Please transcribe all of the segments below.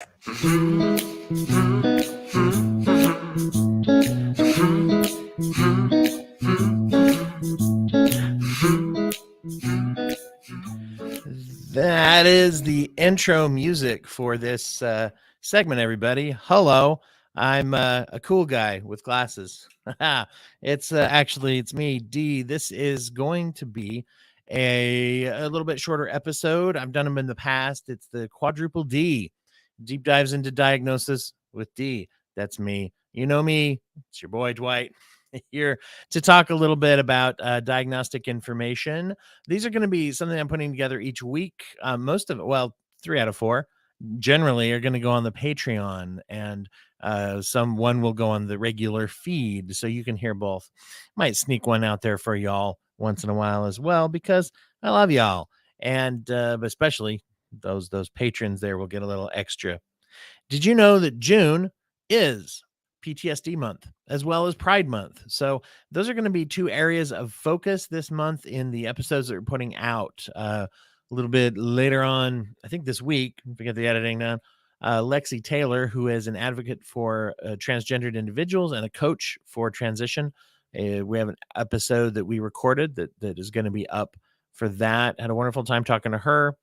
That is the intro music for this segment, everybody. Hello, I'm a cool guy with glasses. It's me, D. This is going to be a little bit shorter episode. I've done them in the past. It's the quadruple D, deep dives into diagnosis with D. That's me. You know me. It's your boy Dwight here to talk a little bit about diagnostic information. These are going to be something I'm putting together each week. Most of it, well, 3 out of 4 generally are going to go on the Patreon, and one will go on the regular feed, so you can hear both. Might sneak one out there for y'all once in a while as well, because I love y'all, and but especially those patrons there will get a little extra. Did you know that June is PTSD month as well as Pride month? So those are going to be 2 areas of focus this month in the episodes that we're putting out. A little bit later on, I think this week, if we get the editing done, Lexi Taylor, who is an advocate for transgendered individuals and a coach for transition. We have an episode that we recorded that is going to be up for that. Had a wonderful time talking to her.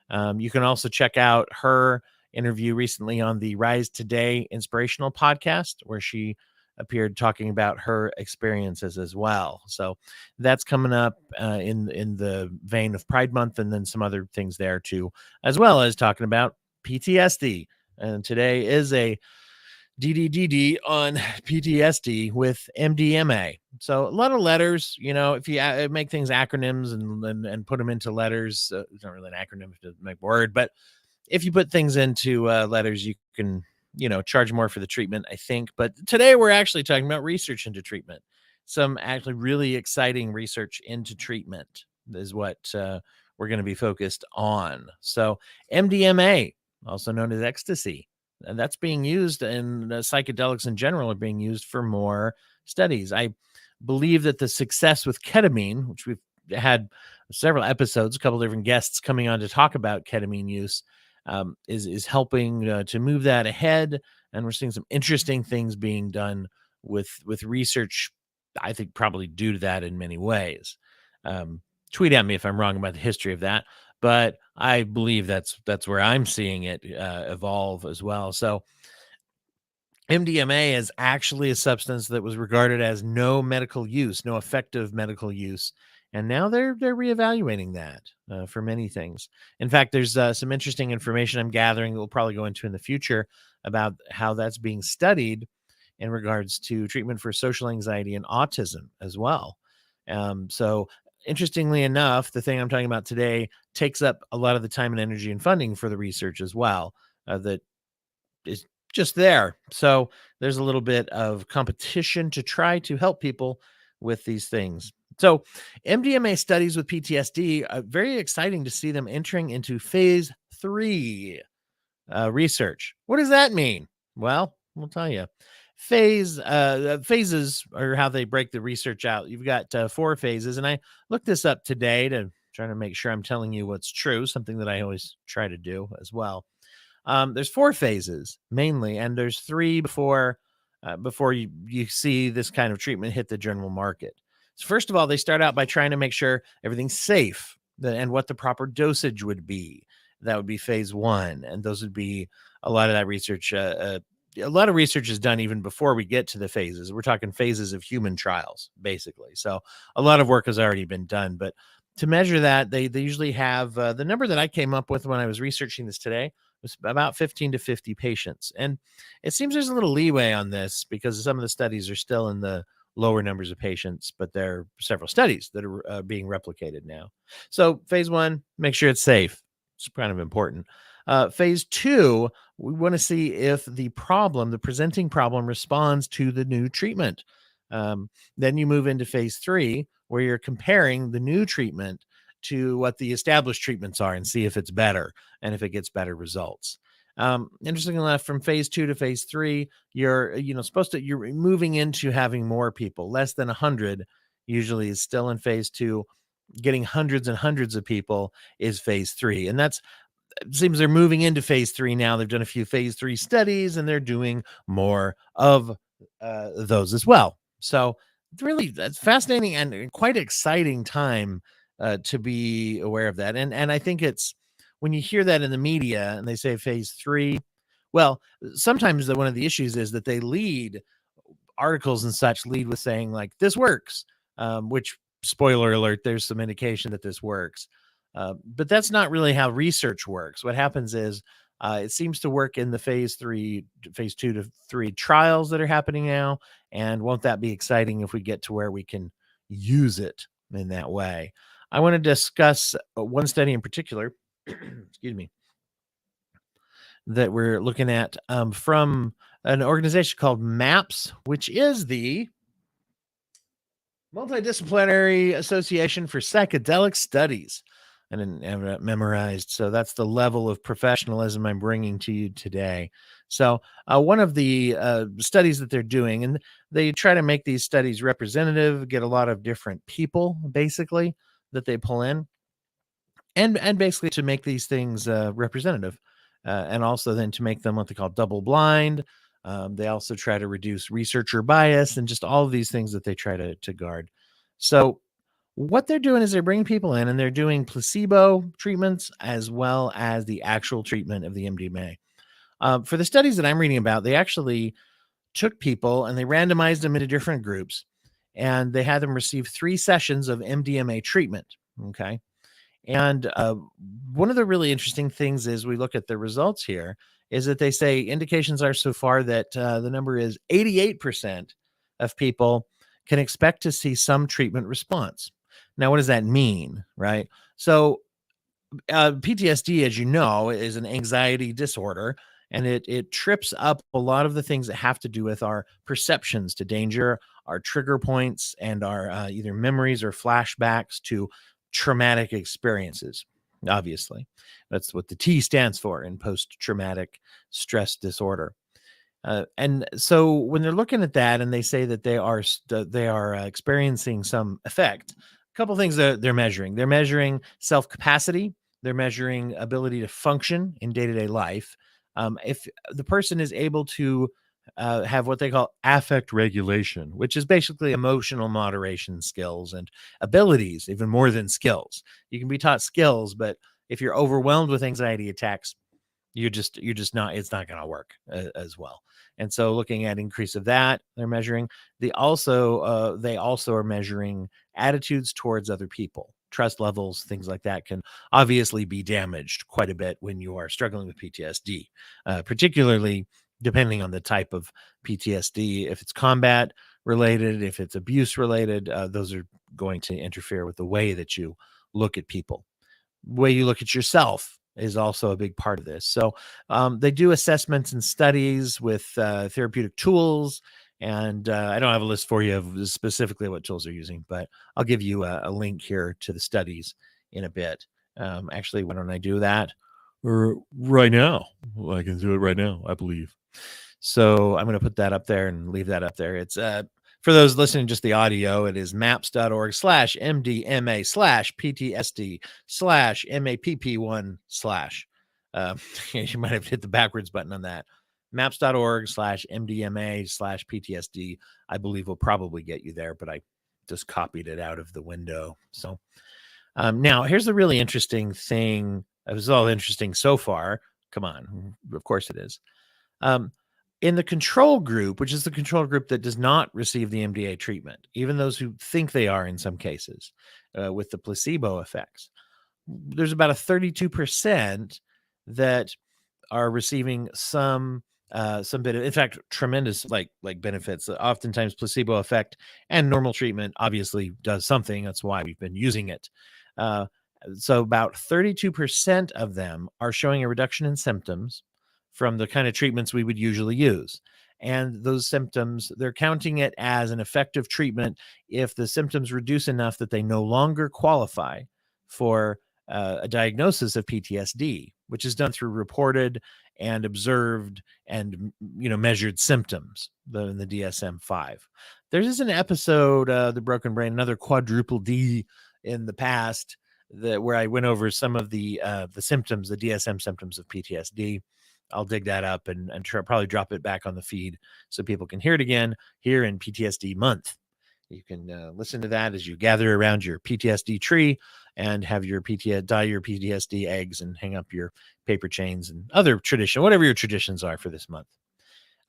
You can also check out her interview recently on the Rise Today inspirational podcast, where she appeared talking about her experiences as well. So that's coming up in the vein of Pride Month, and then some other things there too, as well as talking about PTSD. And today is a DDDD on PTSD with MDMA. So a lot of letters, if you make things acronyms and put them into letters, it's not really an acronym to make word, but if you put things into letters, you can, charge more for the treatment, I think. But today we're actually talking about research into treatment. Some actually really exciting research into treatment is what we're going to be focused on. So MDMA, also known as ecstasy, and that's being used, and psychedelics in general are being used for more studies. I believe that the success with ketamine, which we've had several episodes, a couple different guests coming on to talk about ketamine use, is helping to move that ahead. And we're seeing some interesting things being done with research, I think probably due to that in many ways. Tweet at me if I'm wrong about the history of that, but I believe that's where I'm seeing it evolve as well. So MDMA is actually a substance that was regarded as no effective medical use. And now they're reevaluating that for many things. In fact, there's some interesting information I'm gathering that we'll probably go into in the future about how that's being studied in regards to treatment for social anxiety and autism as well. So interestingly enough, the thing I'm talking about today takes up a lot of the time and energy and funding for the research as well. That is just there. So there's a little bit of competition to try to help people with these things. So MDMA studies with PTSD are very exciting to see them entering into phase 3 research. What does that mean? Well, we'll tell you. Phases are how they break the research out. You've got 4 phases, and I looked this up today to try to make sure I'm telling you what's true, something that I always try to do as well. There's 4 phases mainly, and there's 3 before you see this kind of treatment hit the general market. So first of all, they start out by trying to make sure everything's safe and what the proper dosage would be. That would be phase 1, and those would be a lot of that research. A lot of research is done even before we get to the phases. We're talking phases of human trials, basically. So a lot of work has already been done, but to measure that, they usually have the number that I came up with when I was researching this today was about 15 to 50 patients. And it seems there's a little leeway on this because some of the studies are still in the lower numbers of patients, but there are several studies that are being replicated now. So phase 1, make sure it's safe. It's kind of important. Phase 2, we want to see if the presenting problem responds to the new treatment. Then you move into phase 3, where you're comparing the new treatment to what the established treatments are and see if it's better and if it gets better results. Interestingly enough, from phase 2 to phase 3, you're moving into having more people. Less than 100 usually is still in phase 2. Getting hundreds and hundreds of people is phase 3. And that's it seems they're moving into phase 3 now. They've done a few phase 3 studies, and they're doing more of those as well. So really, that's fascinating and quite exciting time to be aware of that. And I think it's when you hear that in the media and they say phase 3, well, sometimes one of the issues is that they lead articles and such lead with saying like this works, which spoiler alert, there's some indication that this works. But that's not really how research works. What happens is it seems to work in the phase 2 to 3 trials that are happening now. And won't that be exciting if we get to where we can use it in that way? I want to discuss one study in particular, excuse me, that we're looking at from an organization called MAPS, which is the Multidisciplinary Association for Psychedelic Studies. I didn't have it memorized, so that's the level of professionalism I'm bringing to you today. So one of the studies that they're doing, and they try to make these studies representative, get a lot of different people, basically, that they pull in, and basically to make these things representative, and also then to make them what they call double blind. They also try to reduce researcher bias and just all of these things that they try to guard. So what they're doing is they're bringing people in and they're doing placebo treatments as well as the actual treatment of the MDMA. For the studies that I'm reading about, they actually took people and they randomized them into different groups, and they had them receive 3 sessions of MDMA treatment. Okay. And one of the really interesting things is we look at the results here is that they say indications are so far that the number is 88% of people can expect to see some treatment response. Now, what does that mean, right? So PTSD, as you know, is an anxiety disorder, and it trips up a lot of the things that have to do with our perceptions to danger, our trigger points, and our either memories or flashbacks to traumatic experiences. Obviously, that's what the T stands for in post-traumatic stress disorder. And so when they're looking at that and they say that they are experiencing some effect, a couple things that they're measuring self-capacity, they're measuring ability to function in day-to-day life. If the person is able to have what they call affect regulation, which is basically emotional moderation skills and abilities, even more than skills. You can be taught skills, but if you're overwhelmed with anxiety attacks, you're just not, it's not going to work as well. And so looking at increase of that, they're measuring. They also are measuring attitudes towards other people. Trust levels, things like that can obviously be damaged quite a bit when you are struggling with PTSD, particularly depending on the type of PTSD. If it's combat related, if it's abuse related, those are going to interfere with the way that you look at people. Way you look at yourself is also a big part of this. So they do assessments and studies with therapeutic tools. And I don't have a list for you of specifically what tools they're using, but I'll give you a link here to the studies in a bit. Actually, why don't I do that right now? Well, I can do it right now, I believe. So I'm going to put that up there and leave that up there. It's for those listening just the audio, it is maps.org/MDMA/PTSD/MAPP1/. You might have hit the backwards button on that. Maps.org/MDMA/PTSD. I believe will probably get you there, but I just copied it out of the window. So now here's the really interesting thing. It was all interesting so far. Come on. Of course it is. In the control group, which is the control group that does not receive the MDA treatment, even those who think they are in some cases, with the placebo effects, there's about a 32% that are receiving some bit of, in fact, tremendous like benefits. Oftentimes placebo effect and normal treatment obviously does something. That's why we've been using it. So about 32% of them are showing a reduction in symptoms from the kind of treatments we would usually use. And those symptoms, they're counting it as an effective treatment if the symptoms reduce enough that they no longer qualify for a diagnosis of PTSD, which is done through reported and observed and measured symptoms in the DSM-5. There is an episode, The Broken Brain, another quadruple D in the past, where I went over some of the symptoms, the DSM symptoms of PTSD. I'll dig that up and probably drop it back on the feed so people can hear it again here in PTSD month. You can listen to that as you gather around your PTSD tree and have your dye your PTSD eggs and hang up your paper chains and other tradition, whatever your traditions are for this month.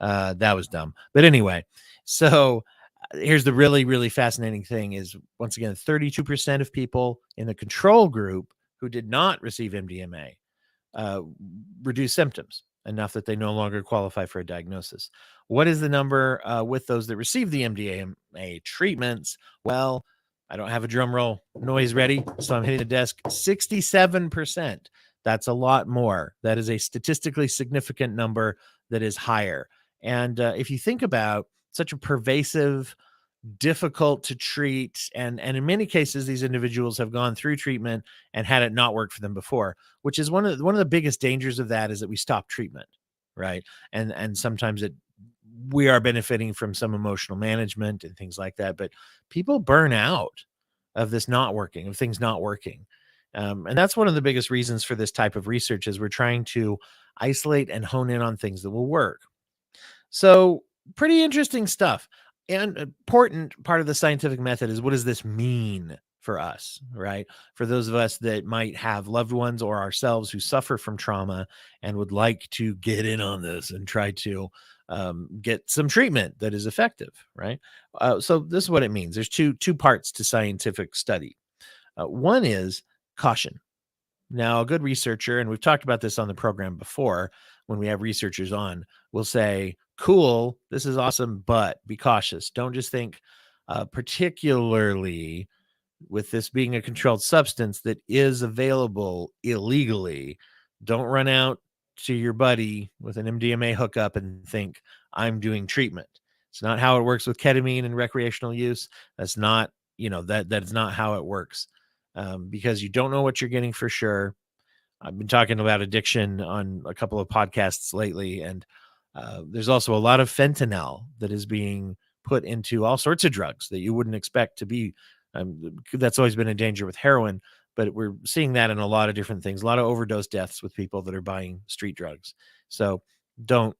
That was dumb. But anyway, so here's the really, really fascinating thing is, once again, 32% of people in the control group who did not receive MDMA reduced symptoms enough that they no longer qualify for a diagnosis. What is the number with those that receive the MDMA treatments? Well, I don't have a drum roll noise ready, so I'm hitting the desk. 67%. That's a lot more. That is a statistically significant number that is higher. And if you think about such a pervasive, difficult to treat, and in many cases these individuals have gone through treatment and had it not work for them before, which is one of the biggest dangers of that, is that we stop treatment, right? And sometimes we are benefiting from some emotional management and things like that, but people burn out of this not working, of things not working. And that's one of the biggest reasons for this type of research, is we're trying to isolate and hone in on things that will work. So pretty interesting stuff. And important part of the scientific method is, what does this mean for us, right? For those of us that might have loved ones or ourselves who suffer from trauma and would like to get in on this and try to get some treatment that is effective, right? So this is what it means. There's two parts to scientific study. One is caution. Now, a good researcher, and we've talked about this on the program before, when we have researchers on, will say, cool, this is awesome, but be cautious. Don't just think, particularly with this being a controlled substance that is available illegally, don't run out to your buddy with an MDMA hookup and think, I'm doing treatment. It's not how it works with ketamine and recreational use. That's not, that's not how it works, because you don't know what you're getting for sure. I've been talking about addiction on a couple of podcasts lately, and there's also a lot of fentanyl that is being put into all sorts of drugs that you wouldn't expect to be. That's always been a danger with heroin, but we're seeing that in a lot of different things, a lot of overdose deaths with people that are buying street drugs. So don't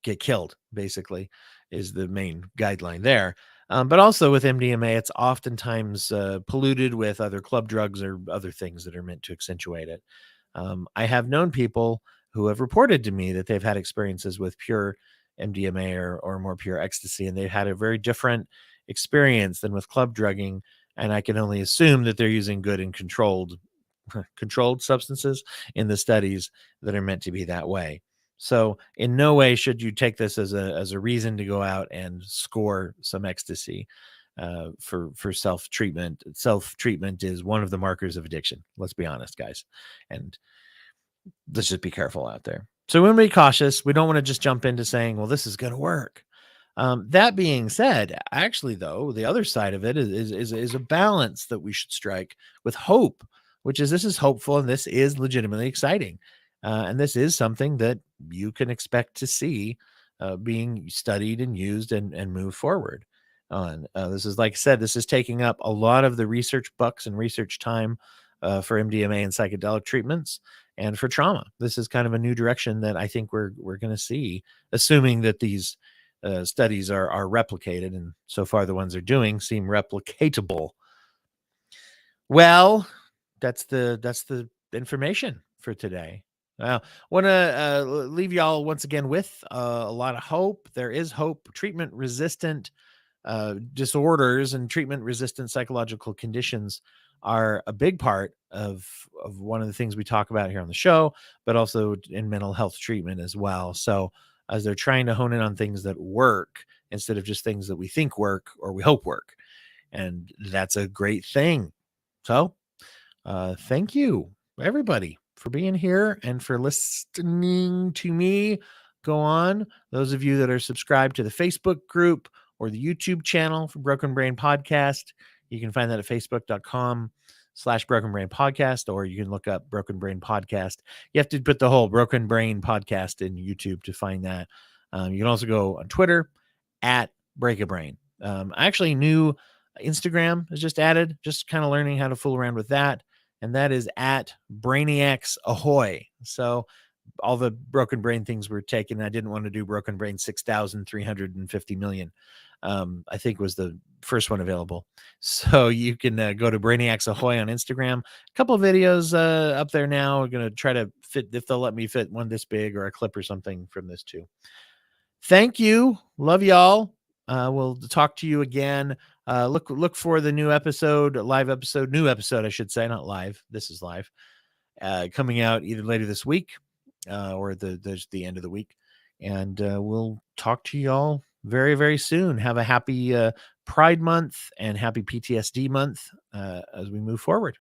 get killed, basically, is the main guideline there. But also with MDMA, it's oftentimes polluted with other club drugs or other things that are meant to accentuate it. I have known people who have reported to me that they've had experiences with pure MDMA or more pure ecstasy, and they've had a very different experience than with club drugging. And I can only assume that they're using good and controlled substances in the studies that are meant to be that way. So in no way should you take this as a reason to go out and score some ecstasy for self-treatment. Self-treatment is one of the markers of addiction. Let's be honest, guys. And let's just be careful out there. So we want to be cautious. We don't want to just jump into saying, well, this is going to work. That being said, actually, though, the other side of it is a balance that we should strike with hope, which is, this is hopeful and this is legitimately exciting. And this is something that you can expect to see being studied and used and move forward on. This is, like I said, this is taking up a lot of the research bucks and research time for MDMA and psychedelic treatments and for trauma. This is kind of a new direction that I think we're going to see, assuming that these studies are replicated, and so far the ones they're doing seem replicatable. Well, that's the information for today. I want to leave y'all once again with a lot of hope. There is hope. Treatment-resistant disorders and treatment-resistant psychological conditions are a big part of one of the things we talk about here on the show, but also in mental health treatment as well. So as they're trying to hone in on things that work instead of just things that we think work or we hope work. And that's a great thing. So thank you, everybody, for being here and for listening to me go on. Those of you that are subscribed to the Facebook group or the YouTube channel for Broken Brain Podcast, you can find that at facebook.com/Broken Brain Podcast, or you can look up Broken Brain Podcast. You have to put the whole Broken Brain Podcast in YouTube to find that. You can also go on Twitter at Break a Brain. Actually, new Instagram is just added, just kind of learning how to fool around with that. and that is at Brainiacs Ahoy. So all the Broken Brain things were taken. I didn't want to do Broken Brain 6,350 million. I think was the first one available. So you can go to Brainiacs Ahoy on Instagram. A couple of videos up there now. We're going to try to fit, if they'll let me fit one this big or a clip or something from this too. Thank you. Love y'all. We'll talk to you again. Look for the new episode, new episode, I should say, not live. This is live. Coming out either later this week or the end of the week. And we'll talk to y'all very, very soon. Have a happy Pride Month and happy PTSD month as we move forward.